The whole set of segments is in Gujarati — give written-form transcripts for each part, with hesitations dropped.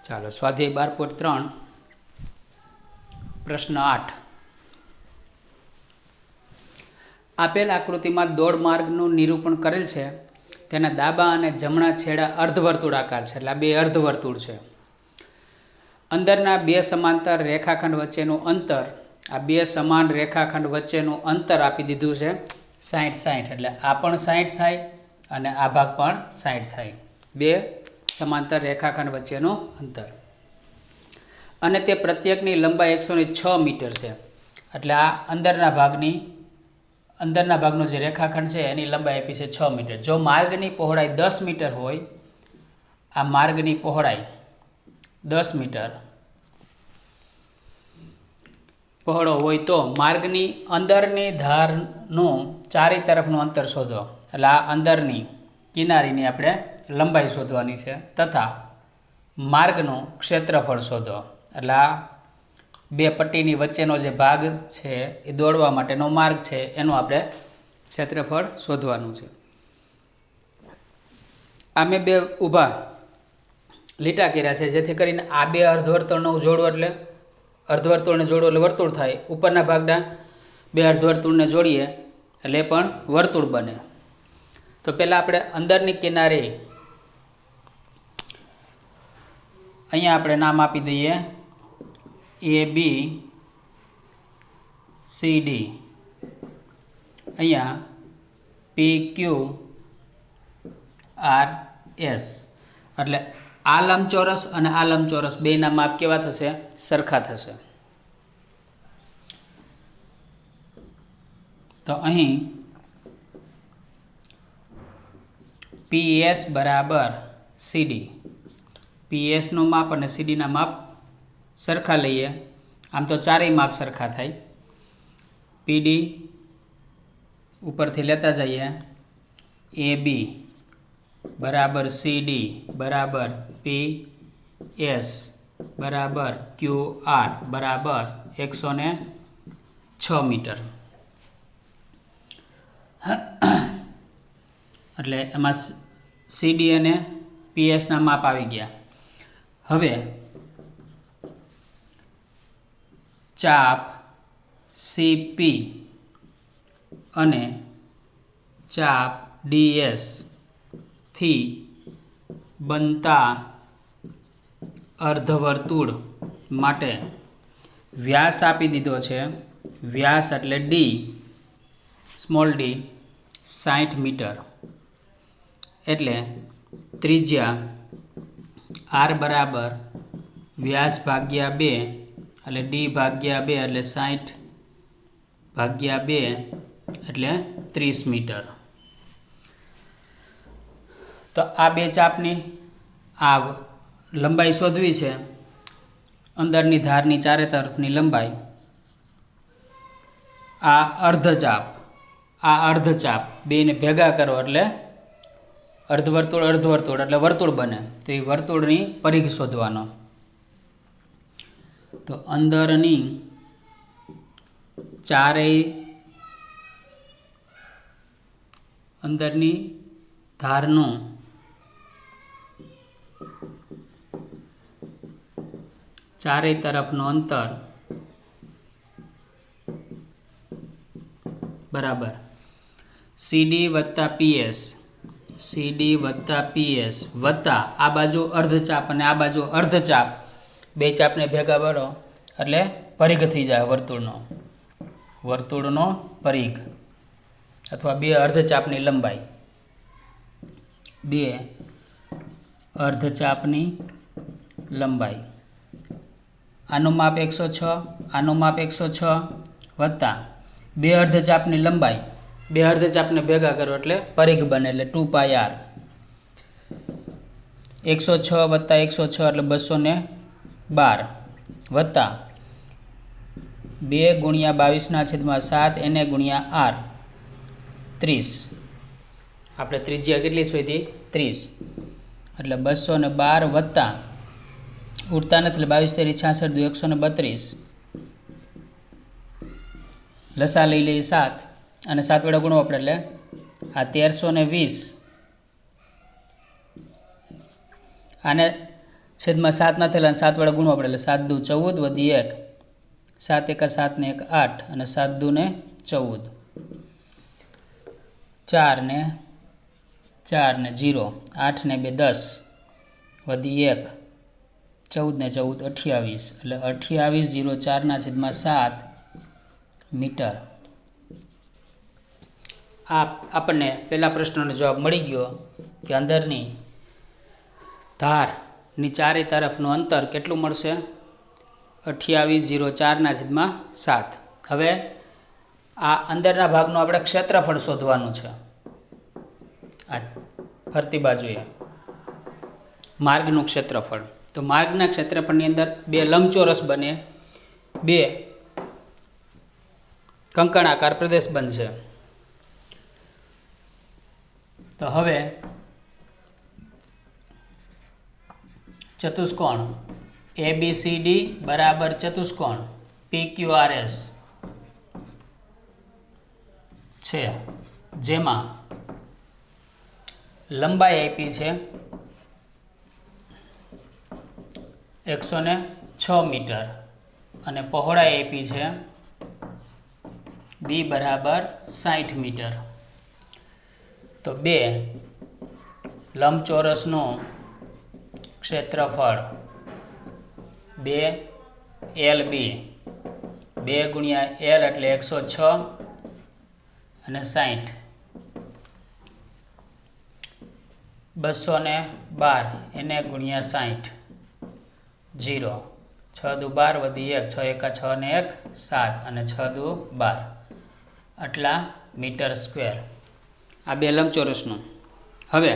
ચાલો સ્વાધ્યાય 12.3 પ્રશ્ન 8 આપેલ આકૃતિમાં દોડ માર્ગનું નિરૂપણ કરેલ છે. તેના ડાબા અને જમણા છેડા અર્ધવર્તુળાકાર છે, એટલે આ બે અર્ધવર્તુળ છે. અંદરના બે સમાંતર રેખાખંડ વચ્ચેનું અંતર, આ બે સમાન રેખાખંડ વચ્ચેનું અંતર આપી દીધું છે 60-60, એટલે આ પણ 60 થાય અને આ ભાગ પણ 60 થાય. બે સમાંતર રેખાખંડ વચ્ચેનું અંતર, અને તે પ્રત્યેકની લંબાઈ 106 મીટર છે. એટલે આ અંદરના ભાગનો જે રેખાખંડ છે એની લંબાઈ આપી છે 6 મીટર. જો માર્ગની પહોળાઈ 10 મીટર હોય, આ માર્ગની પહોળાઈ 10 મીટર પહોળો હોય તો માર્ગની અંદરની ધારનું ચારે તરફનું અંતર શોધો. એટલે આ અંદરની કિનારીની આપણે લંબાઈ શોધવાની છે, તથા માર્ગનું ક્ષેત્રફળ શોધો. એટલે આ બે પટ્ટીની વચ્ચેનો જે ભાગ છે એ દોડવા માટેનો માર્ગ છે, એનું આપણે ક્ષેત્રફળ શોધવાનું છે. આ મેં બે ઊભા લીટા કર્યા છે, જેથી કરીને આ બે અર્ધવર્તુળનું જોડવું, એટલે અર્ધવર્તુળને જોડવું એટલે વર્તુળ થાય. ઉપરના ભાગના બે અર્ધવર્તુળને જોડીએ એટલે એ પણ વર્તુળ બને. તો પહેલાં આપણે અંદરની કિનારી અહીંયા આપણે નામ આપી દઈએ ABCD. અહીંયા PQRS. એટલે આ લંબચોરસ અને આ લંબચોરસ બેના માપ કેવા થશે? સરખા થશે. તો અહીં PS બરાબર CD. PSનું માપ અને CDના માપ સરખા લઈએ. આમ તો ચારેય માપ સરખા થાય. PD ઉપરથી લેતા જઈએ. AB બરાબર CD બરાબર PS બરાબર QR બરાબર 106 મીટર. એટલે એમાં CD અને PSના માપ આવી ગયા. હવે ચાપ CP અને ચાપ DS થી બનતા અર્ધવર્તુળ માટે વ્યાસ આપી દીધો છે. વ્યાસ એટલે D, સ્મોલ d 60 મીટર. એટલે ત્રિજ્યા R બરાબર વ્યાસ ભાગ્યા 2 એટલે D ભાગ્યા 2 એટલે 60 ભાગ્યા 2 એટલે 30 મીટર. તો આ બે ચાપની આ લંબાઈ શોધવી છે. અંદરની ધારની ચારે તરફની લંબાઈ. આ અર્ધચાપ બેને ભેગા કરો એટલે અર્ધવર્તુળ એટલે વર્તુળ બને. તો એ વર્તુળની પરિઘ શોધવાનો. તો અંદરની અંદરની ધારનું ચારેય તરફનું અંતર બરાબર CD વત્તા PS, CD વત્તા PS વત્તા આ બાજુ અર્ધચાપ અને આ બાજુ અર્ધચાપ, બે ચાપને ભેગા કરો એટલે પરિઘ થઈ જાય વર્તુળનો પરિઘ, અથવા બે અર્ધચાપની લંબાઈ. બે અર્ધચાપની લંબાઈ. આનું માપ 106, આનું માપ 106 વત્તા બે અર્ધચાપની લંબાઈ. બે અર્ધચાપને ભેગા કરો એટલે પરિઘ બને, એટલે 2πr. 106 વત્તા 106 એટલે 212 વત્તા 2 ગુણ્યા 22/7 એને ગુણ્યા R 30. આપણે ત્રિજ્યા કેટલી શોધી? 30. એટલે 212 વત્તા ઉડતા નથી એટલે 22 × 3 = 132. લસા લઈ લઈએ 7 અને 7 વડે ગુણો આપણે એટલે આ 1320. આને છેદમાં 7 ના થયેલા 7 વડે ગુણવા પડે એટલે 7 દુ 14 વધી 1 7 એકા 7 ને 1 8 અને 7 દુ ને 14 4 ને 0 8 ને 2 10 વધી 1 14 ને 14 28 એટલે 2804 ના છેદમાં 7 મીટર. આપણને પહેલા પ્રશ્નનો જવાબ મળી ગયો કે અંદરની ધારની ચારે તરફનું અંતર કેટલું મળશે 2804 ના છેદમાં 7. હવે આ અંદરના ભાગનું આપણે ક્ષેત્રફળ શોધવાનું છે. આ ફરતી બાજુએ માર્ગનું ક્ષેત્રફળ. તો માર્ગના ક્ષેત્રફળની અંદર બે લંબચોરસ બને, બે કંકણાકાર પ્રદેશ બનશે. તો હવે ચતુષ્કોણ ABCD બરાબર ચતુષ્કોણ PQRS છે, જેમાં લંબાઈ આપી છે 106 મીટર અને પહોળાઈ આપી છે B બરાબર 60 મીટર. તો બે લંબચોરસનું ક્ષેત્રફળ 2LB 2 ગુણ્યા L એટલે 106 અને 60 212 એને ગુણ્યા 60 0 6 દુ 12 વધી 1 6 એકા 6 ને 1 7 અને 6 દુ 12 આટલા મીટર સ્ક્વેર આ બે લંબચોરસનું. હવે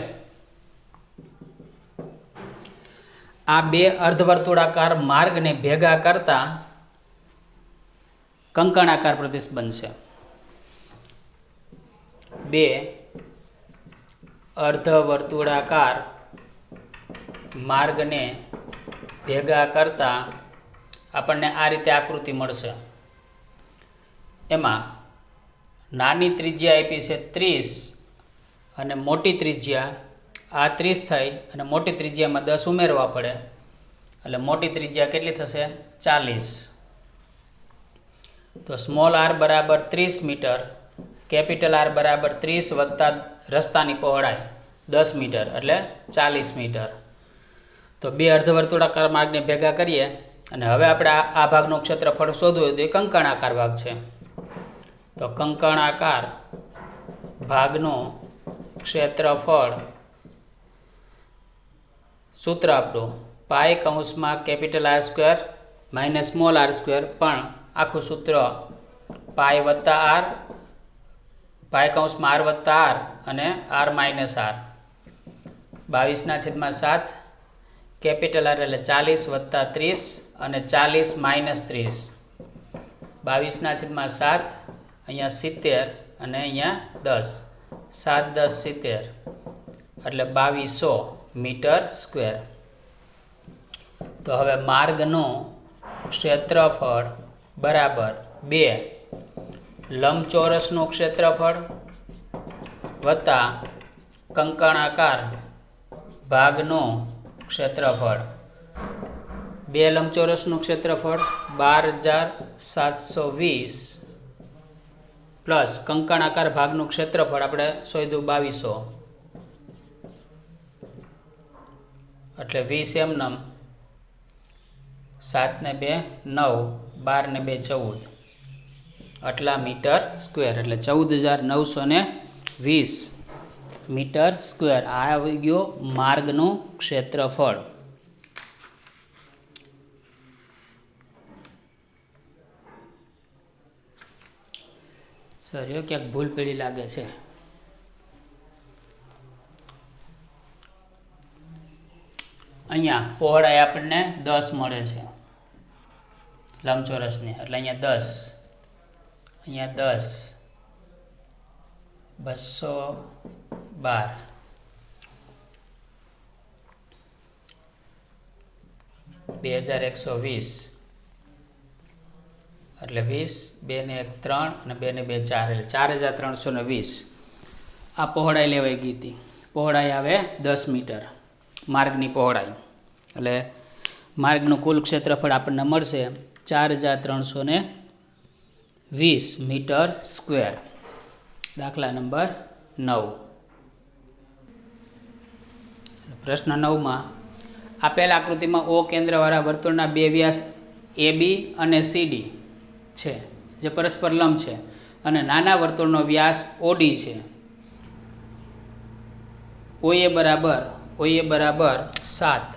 આ બે અર્ધવર્તુળાકાર માર્ગને ભેગા કરતા કંકણાકાર પ્રદેશ બનશે. બે અર્ધવર્તુળાકાર માર્ગને ભેગા કરતા આપણને આ રીતે આકૃતિ મળશે. એમાં નાની ત્રિજ્યા આપી છે 30 અને મોટી ત્રિજ્યા આ 30 થઈ અને મોટી ત્રિજ્યામાં 10 ઉમેરવા પડે એટલે મોટી ત્રિજ્યા કેટલી થશે 40. તો સ્મોલ r બરાબર 30 મીટર, કેપિટલ R બરાબર 30 વત્તા રસ્તાની પહોળાઈ 10 મીટર એટલે 40 મીટર. તો બે અર્ધવર્તુળાકાર માર્ગને ભેગા કરીએ અને હવે આપણે આ ભાગનું ક્ષેત્રફળ શોધવું હોય તો એ કંકણાકાર ભાગ છે. તો કંકણાકાર ભાગનું ક્ષેત્રફળ સૂત્ર આપણું પાઈ કૌંસમાં capital R square minus small r square, પણ આખું સૂત્ર પાઈ વત્તા r, પાઈ કૌંસમાં r વત્તા r અને r માઇનસ r 22 ના છેદમાં 7 કેપિટલ R એટલે 40 વત્તા 30 અને 40 માઇનસ 30 22 ના છેદમાં 7 અહીંયા 70 અને અહીંયા 10 7 10 70 એટલે 2200 મીટર સ્ક્વેર. તો હવે માર્ગનું ક્ષેત્રફળ બરાબર બે લંબચોરસનું ક્ષેત્રફળ વત્તા કંકણાકાર ભાગનું ક્ષેત્રફળ. બે લંબચોરસનું ક્ષેત્રફળ 12720 પ્લસ કંકણાકાર ભાગનું ક્ષેત્રફળ આપણે શોધ્યું 2200 એટલે 20 એમનેમ 7 ને 2 9 12 ને 2 14 આટલા મીટર સ્ક્વેર એટલે 14920 મીટર સ્ક્વેર. આ આવી ગયો માર્ગનું ક્ષેત્રફળ. સર ક્યાંક ભૂલ પેલી લાગે છે. અહીંયા પહોળાઈ આપણને 10 મળે છે લંબચોરસની, એટલે અહીંયા 10, અહીંયા 10 212 2120 એટલે 20 2 ને 1 3 અને 2 ને 2 4 એટલે 4320 આ પહોળાઈ લેવાઈ ગઈ હતી. પહોળાઈ આવે 10 મીટર માર્ગની પહોળાઈ. એટલે માર્ગનું કુલ ક્ષેત્રફળ આપણને મળશે 4320 મીટર સ્ક્વેર. દાખલા નંબર 9. પ્રશ્ન 9માં આપેલ આકૃતિમાં ઓ કેન્દ્રવાળા વર્તુળના બે વ્યાસ AB અને CD છે જે પરસ્પર લંબ છે અને નાના વર્તુળનો વ્યાસ OD છે. OA બરાબર 7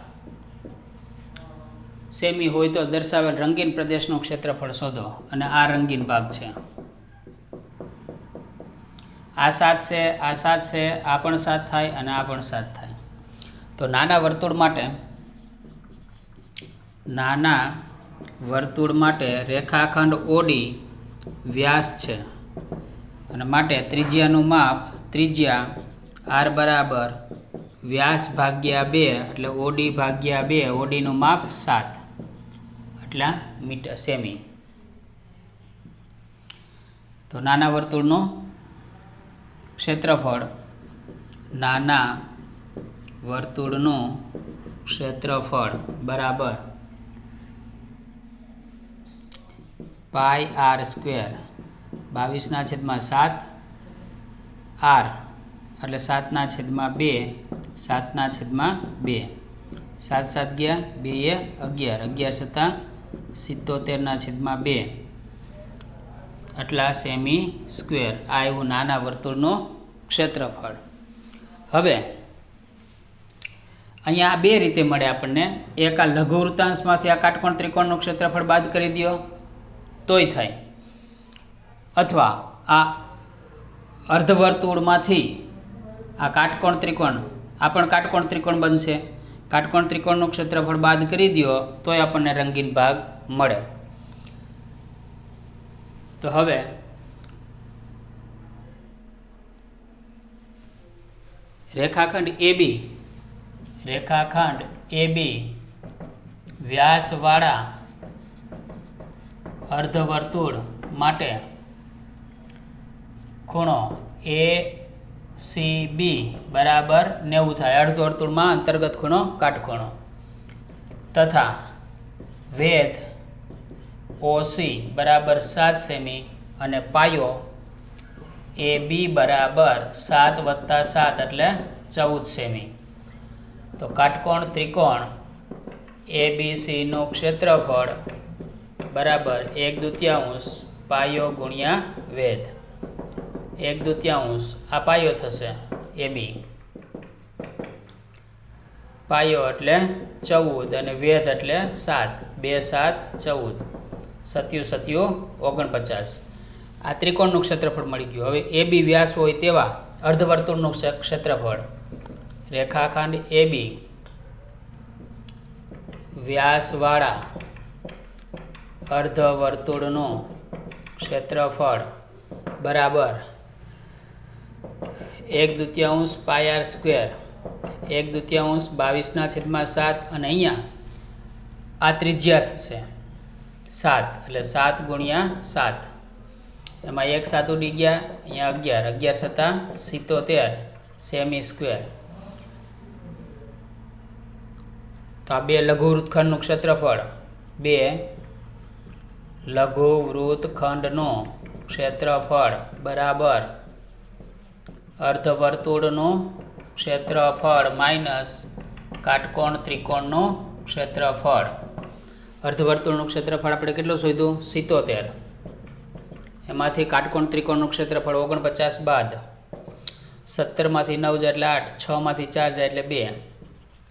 સેમી હોય તો દર્શાવેલ રંગીન પ્રદેશનું ક્ષેત્રફળ શોધો. અને આ રંગીન ભાગ છે. આ 7 છે, આ 7 છે, આ પણ 7 થાય અને આ પણ 7 થાય. તો નાના વર્તુળ માટે રેખાખંડ OD વ્યાસ છે અને માટે ત્રિજ્યાનું માપ ત્રિજ્યા R બરાબર વ્યાસ ભાગ્યા 2 એટલે OD ભાગ્યા 2. ODનું માપ 7 એટલા મીટર સેમી. તો નાના વર્તુળનું ક્ષેત્રફળ બરાબર પાઈ R સ્ક્વેર 22/7 R એટલે 7/2 7/2 7 7 ગયા 2 11 11 77/2 આટલા સેમી સ્ક્વેર. આ એવું નાના વર્તુળનું ક્ષેત્રફળ. હવે અહીંયા આ બે રીતે મળે આપણને. એક આ લઘુ વૃત્તાંશમાંથી આ કાટકોણ ત્રિકોણનું ક્ષેત્રફળ બાદ કરી દો તોય થાય, અથવા આ અર્ધવર્તુળમાંથી આ કાટકોણ ત્રિકોણ, આ પણ કાટકોણ ત્રિકોણ બનશે. કાટકોણ ત્રિકોણનું ક્ષેત્રફળ બાદ કરી દો તોય આપણને રંગીન ભાગ મળે. તો હવે રેખાખંડ AB વ્યાસવાળા અર્ધવર્તુળ માટે ખૂણો ACB બરાબર 90 થાય. અર્ધવર્તુળમાં અંતર્ગત ખૂણો કાટખૂણો તથા વેધ OC બરાબર 7 સેમી અને પાયો AB બરાબર 7 + 7 એટલે 14 સેમી. તો કાટકોણ ત્રિકોણ ABCનું ક્ષેત્રફળ બરાબર 1/2 પાયો ગુણ્યા વેધ. 1/2 આ પાયો થશે AB, પાયો એટલે 14 અને વેધ એટલે 7. 2 7 14 7 7 49. આ ત્રિકોણનું ક્ષેત્રફળ મળી ગયું. હવે AB વ્યાસ હોય તેવા અર્ધવર્તુળનું ક્ષેત્રફળ રેખાખંડ AB વ્યાસવાળા અર્ધવર્તુળનું ક્ષેત્રફળ બરાબર 1/2 પાઈ R સ્ક્વેર 1/2 22/7 અને અહીંયા આ ત્રિજ્યા થશે 7 એટલે 7 ગુણ્યા 7. એમાં 1 7 ઉડી ગયા, અહીંયા 11 11 77 સેમી સ્ક્વેર. તો આ બે લઘુ વૃત્તખંડનું ક્ષેત્રફળ, બે લઘુ વૃત્તખંડનું ક્ષેત્રફળ બરાબર અર્ધવર્તુળનું ક્ષેત્રફળ માઇનસ કાટકોણ ત્રિકોણનું ક્ષેત્રફળ. અર્ધવર્તુળનું ક્ષેત્રફળ આપણે કેટલું શોધ્યું? 77. એમાંથી કાટકોણ ત્રિકોણનું ક્ષેત્રફળ 49 બાદ 17માંથી 9 જાય એટલે 8, 6માંથી 4 જાય એટલે 2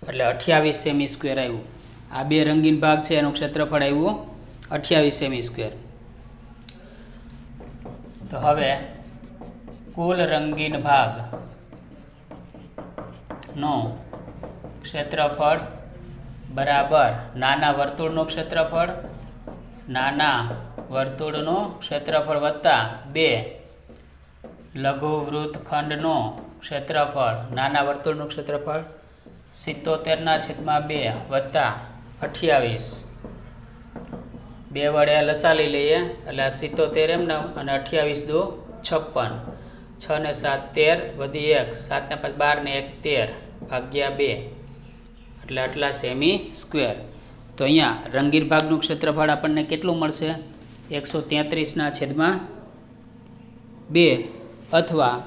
એટલે 28 સેમી સ્ક્વેર આવ્યું. આ બે રંગીન ભાગ છે, એનું ક્ષેત્રફળ આવ્યું 28 સેમી સ્ક્વેર. તો હવે કુલ રંગીન ભાગનું ક્ષેત્રફળ બરાબર નાના વર્તુળનું ક્ષેત્રફળ વત્તા 2 લઘુ વૃત્તખંડનું ક્ષેત્રફળ, નાના વર્તુળનું ક્ષેત્રફળ 77/2 વત્તા 28. 2 વડે લસા લઈ લઈએ એટલે 77 એમને અને 28 દુ 56. 6 ને 7 13 વધી 1, 7 ને 5 12 ને 1 13 ભાગ્યા 2 એટલે આટલા સેમી સ્ક્વેર. તો અહીંયા રંગીન ભાગનું ક્ષેત્રફળ આપણને કેટલું મળશે? 133/2 અથવા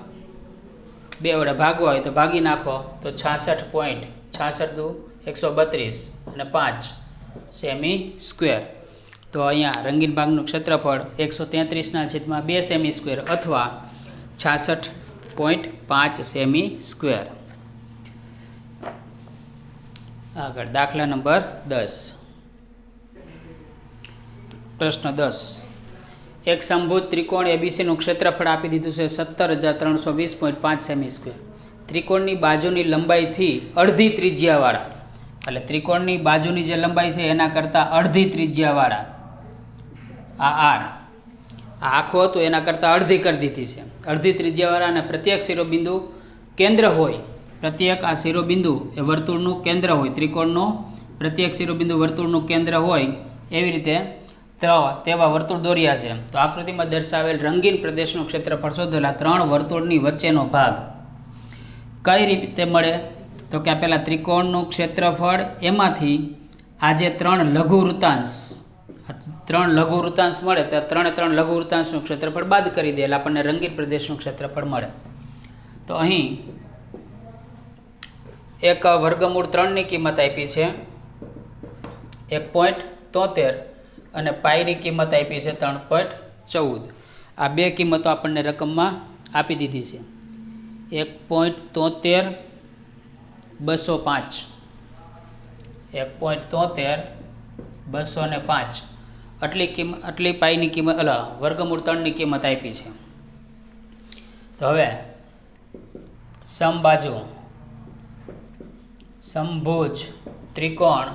2 વડે ભાગવા હોય તો ભાગી નાખો તો 66.66 132 અને 5 સેમી સ્ક્વેર. તો અહીંયા રંગીન ભાગનું ક્ષેત્રફળ 133/2 સેમી સ્ક્વેર અથવા 66.5 સેમી સ્ક્વેર. આગળ દાખલા નંબર 10. પ્રશ્ન 10. એક સમભુજ ત્રિકોણ એબીસીનું ક્ષેત્રફળ આપી દીધું છે 17,320.5 સેમી સ્ક્વેર. ત્રિકોણની બાજુની લંબાઈથી અડધી ત્રિજ્યાવાળા, એટલે ત્રિકોણની બાજુની જે લંબાઈ છે એના કરતાં અડધી ત્રિજ્યાવાળા આ આર, આ આખું હતું એના કરતાં અડધી કરી દીધી છે. અડધી ત્રિજ્યાવાળા અને પ્રત્યેક શિરોબિંદુ કેન્દ્ર હોય, પ્રત્યેક આ શિરોબિંદુ એ વર્તુળનું કેન્દ્ર હોય, ત્રિકોણનો પ્રત્યેક શિરોબિંદુ વર્તુળનું કેન્દ્ર હોય એવી રીતે તેવા વર્તુળ દોર્યા છે. તો આકૃતિમાં દર્શાવેલ રંગીન પ્રદેશનું ક્ષેત્રફળ શોધેલા 3 વર્તુળની વચ્ચેનો ભાગ કઈ રીતે મળે? તો કે પહેલાં ત્રિકોણનું ક્ષેત્રફળ એમાંથી આ જે 3 લઘુ વૃત્તાંશ, 3 લઘુ વૃત્તાંશ મળે તો 3 લઘુ વૃત્તાંશનું ક્ષેત્રફળ બાદ કરી દે એટલે આપણને રંગીન પ્રદેશનું ક્ષેત્રફળ મળે. તો અહીં એક વર્ગમૂળ 3ની કિંમત આપી છે 1.73 અને પાઈની કિંમત આપી છે 3.14. આ બે કિંમતો આપણને રકમમાં આપી દીધી છે. 1.73 205, 1.73 205 આટલી પાઈની કિંમત વર્ગમૂળ 3ની કિંમત આપી છે. તો હવે સમભુજ ત્રિકોણ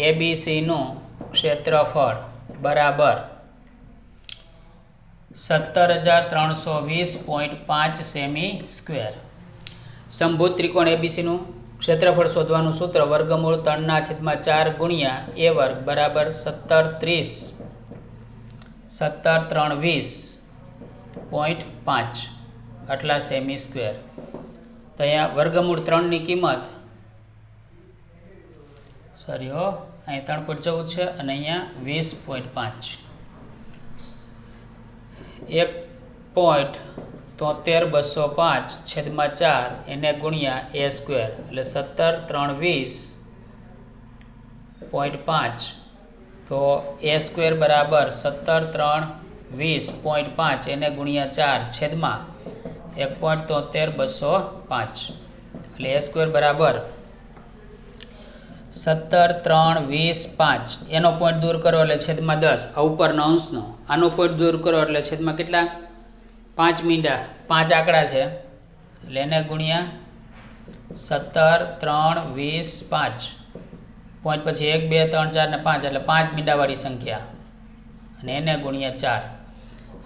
એબીસીનું ક્ષેત્રફળ બરાબર 17,320.5 સેમી સ્ક્વેર. સમભુજ ત્રિકોણ એબીસીનું ક્ષેત્રફળ શોધવાનું સૂત્ર વર્ગમૂળ 3/4 ગુણ્યા a વર્ગ બરાબર 17,320.5 આટલા સેમી સ્ક્વેર. તો અહીંયા વર્ગમૂળ 3ની કિંમત અહીંયા 3.14 છે અને અહીંયા 20.5. 1.73 એને ગુણ્યા a સ્ક્વેર એટલે 17,320.5. તો a સ્ક્વેર બરાબર 17,320.5 એને ગુણ્યા 4 છેદમાં 1.73 એટલે a સ્ક્વેર બરાબર 17,320.5. એનો પોઈન્ટ દૂર કરો એટલે છેદમાં 10, આ ઉપરના અંશનો. આનો પોઈન્ટ દૂર કરો એટલે છેદમાં કેટલા? 5 મીંડા, 5 આંકડા છે એટલે એને ગુણ્યા 17,320.5. પોઈન્ટ પછી 1 2 3 4 ને 5 એટલે 5 મીંડાવાળી સંખ્યા અને એને ગુણ્યા 4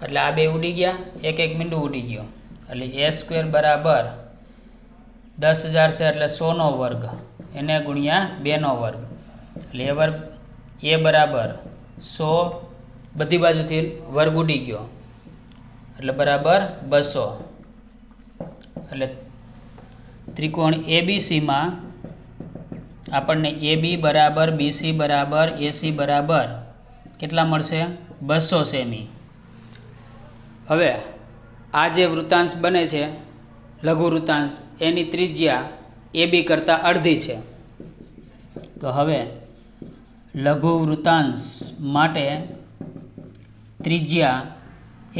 એટલે આ બે ઉડી ગયા, એક મીંડું ઉડી ગયું એટલે a સ્ક્વેર બરાબર 10,000 છે એટલે 100નો વર્ગ એને ગુણ્યા 2નો વર્ગ એટલે a બરાબર 100, બધી બાજુથી વર્ગ ઉડી ગયો એટલે બરાબર 200. એટલે ત્રિકોણ એબીસીમાં આપણને AB બરાબર BC બરાબર AC બરાબર કેટલા મળશે? 200 સેમી. હવે આ જે વૃત્તાંશ બને છે લઘુ વૃત્તાંશ એની ત્રિજ્યા AB કરતાં અડધી છે. તો હવે લઘુ વૃત્તાંશ માટે ત્રિજ્યા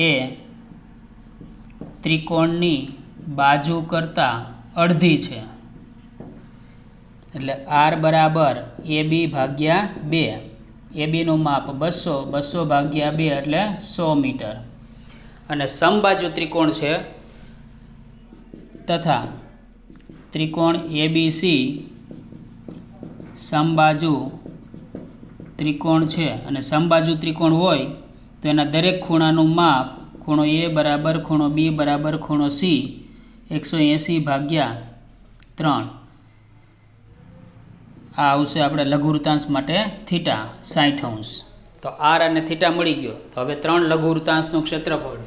એ ત્રિકોણની બાજુ કરતાં અડધી છે એટલે R બરાબર AB ભાગ્યા 2. ABનું માપ 200, 200 ભાગ્યા 2 એટલે 100 મીટર. અને સમબાજુ ત્રિકોણ છે તથા ત્રિકોણ ABC સમબાજુ ત્રિકોણ છે અને સમબાજુ ત્રિકોણ હોય તો એના દરેક ખૂણાનું માપ ખૂણો A બરાબર ખૂણો B બરાબર ખૂણો C 180 ભાગ્યા 3. આ આવશે આપણે લઘુવૃત્તાંશ માટે થીટા 60 અંશ. તો R અને થીટા મળી ગયો. તો હવે 3 લઘુવૃત્તાંશનું ક્ષેત્રફળ,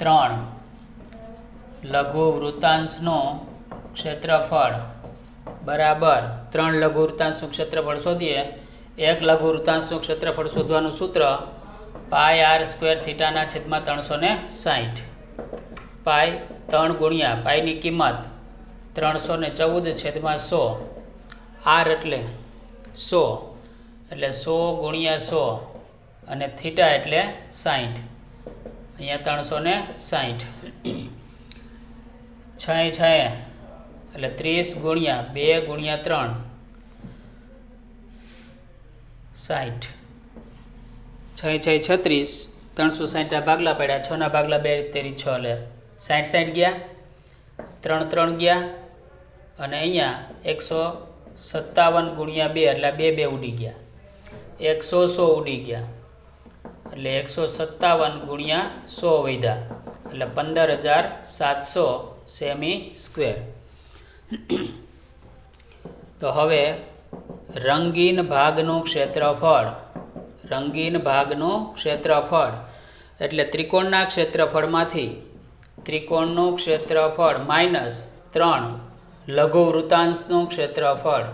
3 લઘુવૃત્તાંશનું ક્ષેત્રફળ બરાબર 3 લઘુવૃત્તાંશનું ક્ષેત્રફળ શોધીએ. એક લઘુવૃત્તાંશનું ક્ષેત્રફળ શોધવાનું સૂત્ર પાઈ આર સ્ક્વેર થીટાના છેદમાં 360. પાઈ 3 ગુણ્યા પાઈની કિંમત 314 છેદમાં 100. આર એટલે 100 એટલે 100 ગુણ્યા 100 અને થીટા એટલે 60. અહીંયા 360 6 એટલે 30 ગુણ્યા 2 ગુણ્યા 3 60. 6 36 360 ભાગલા પડ્યા. 6 ના ભાગલા 2 તેરી 6 એટલે 60 ગયા. 3 3 ગયા અને અહીંયા 157 ગુણ્યા 2 એટલે 2 ઉડી ગયા. 100 ઉડી ગયા એટલે 157 ગુણ્યા 100 વધ્યા એટલે 15700 સેમી સ્ક્વેર. તો હવે રંગીન ભાગનું ક્ષેત્રફળ, રંગીન ભાગનું ક્ષેત્રફળ એટલે ત્રિકોણના ક્ષેત્રફળમાંથી ત્રિકોણનું ક્ષેત્રફળ માઇનસ 3 લઘુવૃત્તાંશનું ક્ષેત્રફળ.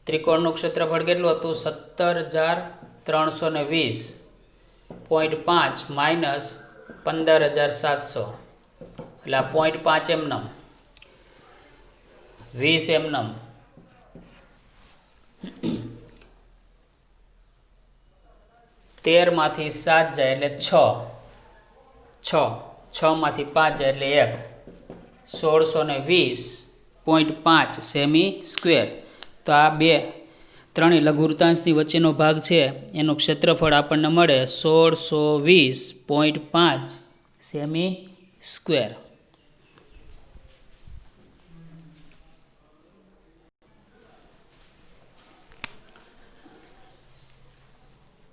ત્રિકોણનું ક્ષેત્રફળ કેટલું હતું? 17,320.5 માઇનસ 15,700 એટલે 0.5 એમનમ 20 એમનમ 13 માંથી 7 જાય એટલે 6 માંથી 5 જાય એટલે 1 1620.5 સેમી સ્ક્વેર. તો આ ત્રણેય લઘુવૃત્તાંશની વચ્ચેનો ભાગ છે એનું ક્ષેત્રફળ આપણને મળે 1620.5 સેમી સ્ક્વેર.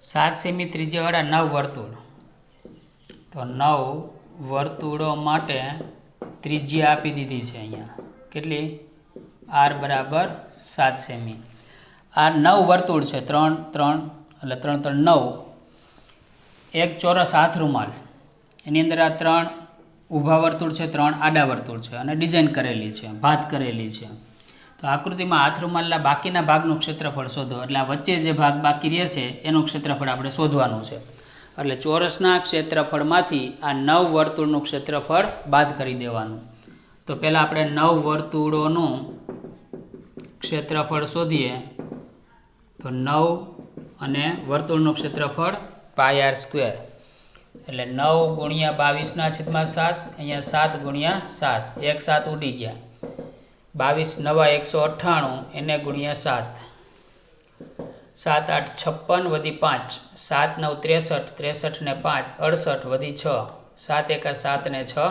સાત સેમી ત્રિજ્યાવાળા 9 વર્તુળ. તો 9 વર્તુળો માટે ત્રિજ્યા આપી દીધી છે અહીંયા. કેટલી? આર બરાબર 7 સેમી. આ 9 વર્તુળ છે. 3 3 એટલે 3 3 9. એક ચોરસ હાથ રૂમાલ, એની અંદર આ 3 ઊભા વર્તુળ છે, 3 આડા વર્તુળ છે અને ડિઝાઇન કરેલી છે, ભાત કરેલી છે. તો આકૃતિમાં હાથ રૂમાલના બાકીના ભાગનું ક્ષેત્રફળ શોધો. એટલે આ વચ્ચે જે ભાગ બાકી રહે છે એનું ક્ષેત્રફળ આપણે શોધવાનું છે. એટલે ચોરસના ક્ષેત્રફળમાંથી આ 9 વર્તુળનું ક્ષેત્રફળ બાદ કરી દેવાનું. તો પહેલાં આપણે 9 વર્તુળોનું ક્ષેત્રફળ શોધીએ. તો 9 અને વર્તુળનું ક્ષેત્રફળ પાઈ આર સ્ક્વેર એટલે 9 ગુણ્યા 22 છેદમાં 7. અહીંયા 7 ગુણ્યા 7, 1 7 ઉડી ગયા. 22 નવા 198 એને ગુણ્યા 7. 7 8 56 વધી 5, 7 9 63, 63 ને 5 68 વધી 6, 7 1 7 ને 6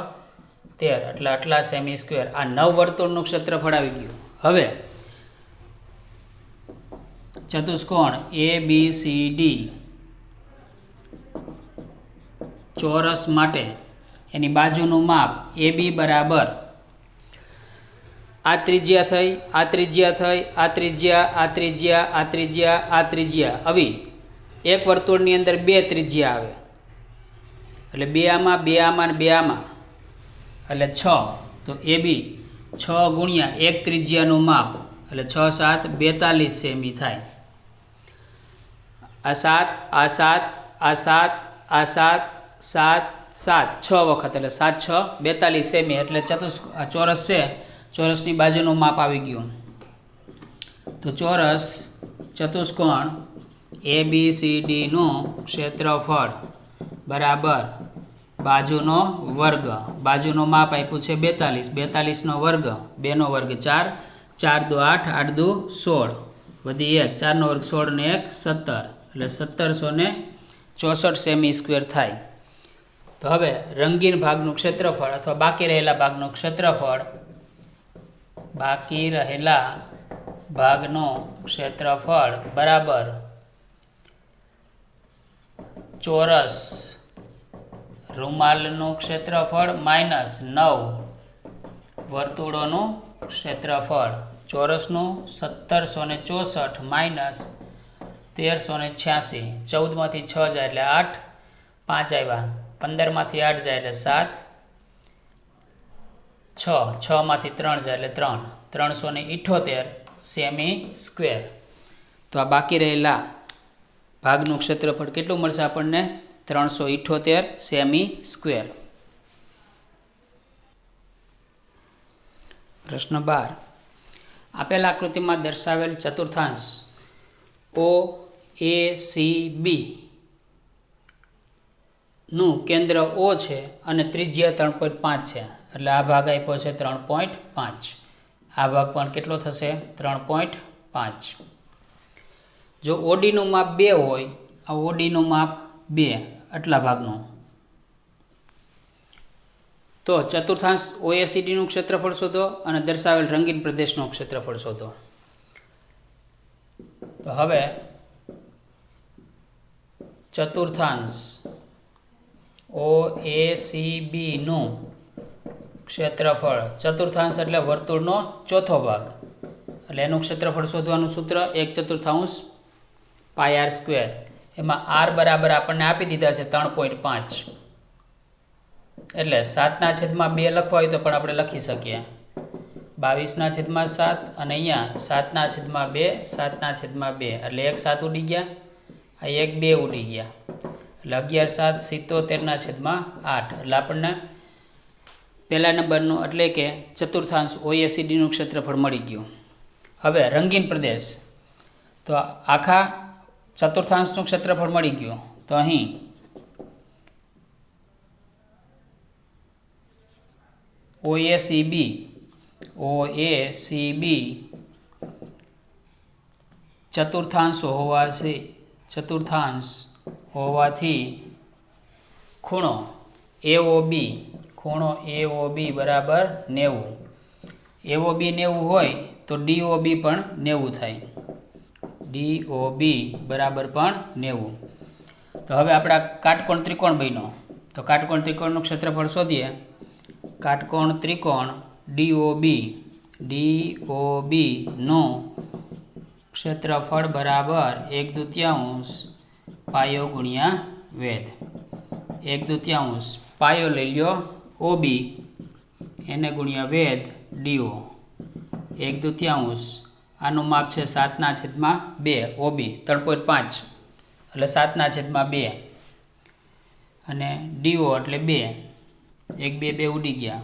13 એટલે આટલા સેમી સ્ક્વેર. આ 9 વર્તુળનું ક્ષેત્રફળ આવી ગયું. હવે ચતુષ્કોણ ABCD ચોરસ માટે એની બાજુનું માપ AB બરાબર આ ત્રિજ્યા થઈ, આ ત્રિજ્યા થઈ, આ ત્રિજ્યા, આ ત્રિજ્યા, આ ત્રિજ્યા, આ ત્રિજ્યા. આવી એક વર્તુળની અંદર 2 ત્રિજ્યા આવે એટલે 2 આમાં 2 આમાં અને 2 આમાં એટલે 6. તો AB 6 ગુણ્યા 1 ત્રિજ્યાનું માપ એટલે 6 7 42 સેમી થાય. આ 7 આ 7 આ 7 આ 7 7 7 6 વખત એટલે 7 6 42 સેમી એટલે ચોરસ છે. ચોરસની બાજુનું માપ આવી ગયું. તો ચોરસ ચતુષ્કોણ ABCD નું ક્ષેત્રફળ બરાબર બાજુનો વર્ગ. બાજુનું માપ આપ્યું છે 42, 42 નો વર્ગ, 2 નો વર્ગ 4, 4 2 8, 8 2 16 વધી 1, 4 નો વર્ગ 16 ને 1 17 એટલે 1764 સેમી સ્ક્વેર થાય. તો હવે રંગીન ભાગનું ક્ષેત્રફળ અથવા બાકી રહેલા ભાગનું ક્ષેત્રફળ, બાકી રહેલા ભાગનું ક્ષેત્રફળ બરાબર ચોરસ રૂમાલનું ક્ષેત્રફળ માઇનસ 9 વર્તુળોનું ક્ષેત્રફળ. ચોરસનું 1764 માઇનસ 1386. 14 માંથી 6 જાય એટલે 8, 5 આવ્યા. 15 માંથી 8 જાય એટલે 7, 6 માંથી 3 જાય એટલે 3, 378 સેમી સ્ક્વેર. તો આ બાકી રહેલા ભાગનું ક્ષેત્રફળ કેટલું મળશે આપણને? 378 સેમી સ્ક્વેર. પ્રશ્ન 12. આપેલ આકૃતિમાં દર્શાવેલ ચતુર્થાંશ OACB નું કેન્દ્ર O છે અને ત્રિજ્યા 3.5 છે. એટલે આ ભાગ આપ્યો છે 3.5. આ ભાગ પણ કેટલો થશે? 3.5. જો OD નું માપ 2 હોય, આ OD નું માપ 2 આટલા ભાગનું, તો ચતુર્થાંશ OACD નું ક્ષેત્રફળ શોધો અને દર્શાવેલ રંગીન પ્રદેશનું ક્ષેત્રફળ શોધો. તો હવે ચતુર્થાંશ OACB નું ક્ષેત્રફળ, ચતુર્થાંશ એટલે વર્તુળનો ચોથો ભાગ, એટલે એનું ક્ષેત્રફળ શોધવાનું સૂત્ર 1/4 πr². એમાં r બરાબર આપણને આપી દીધા છે 3.5. એટલે 7/2 લખવા હોય તો પણ આપણે લખી શકીએ 22/7 અને અહીંયા 7/2 7/2 એટલે 1 7 ઉડી ગયા, આ 1 2 ઉડી ગયા, એટલે 11 7 77/8. એટલે આપણને પહેલા નંબરનું એટલે કે ચતુર્થાંશ OACD નું ક્ષેત્રફળ મળી ગયું. હવે રંગીન પ્રદેશ, તો આખા ચતુર્થાંશનું ક્ષેત્રફળ મળી ગયું. તો અહીં OACB ચતુર્થાંશ હોવાથી ખૂણો AOB બરાબર 90. AOB 90 હોય તો DOB પણ 90 થાય. DOB બરાબર પણ 90. તો હવે આપણા કાટકોણ ત્રિકોણ બન્યો. તો કાટકોણ ત્રિકોણનું ક્ષેત્રફળ શોધીએ. કાટકોણ ત્રિકોણ DOB નું ક્ષેત્રફળ બરાબર 1/2 પાયો ગુણ્યા વેધ. 1/2 પાયો લઈ લ્યો OB, એને ગુણ્યા વેધ DO. 1/2 આનું માપ છે 7/2 OB 3.5 એટલે 7/2 અને DO એટલે 2. 1 2 2 ઉડી ગયા.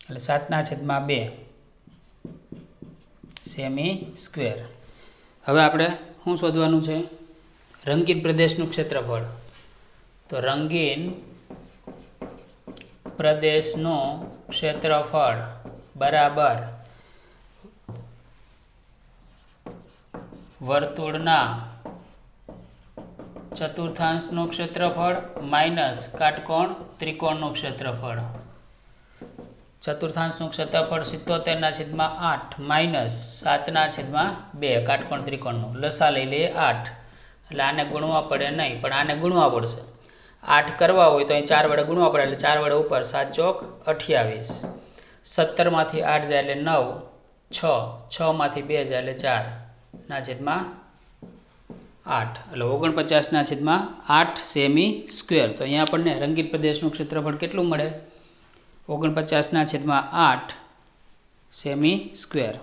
એટલે 7/2 સેમી સ્ક્વેર. હવે આપણે શું શોધવાનું છે? રંગીન પ્રદેશનું ક્ષેત્રફળ. તો રંગીન પ્રદેશનું ક્ષેત્રફળ બરાબર વર્તુળના ચતુર્થાંશનું ક્ષેત્રફળ માઇનસ કાટકોણ ત્રિકોણનું ક્ષેત્રફળ. ચતુર્થાંશનું ક્ષેત્રફળ 77/8 માઇનસ 7/2 કાટકોણ ત્રિકોણનું. લસા લઈ લઈએ 8. એટલે આને ગુણવા પડે નહીં, પણ આને ગુણવા પડશે. 8 કરવા હોય તો અહીં 4 વડે ગુણવા પડે, એટલે 4 વડે ઉપર 7 ચોક 28. 17માંથી 8 જાય એટલે 9, 6, 6માંથી 2 જાય એટલે 4/8, એટલે 49/8 સેમી સ્ક્વેર. તો અહીંયા આપણને રંગીન પ્રદેશનું ક્ષેત્રફળ કેટલું મળે? 49/8 સેમી સ્ક્વેર.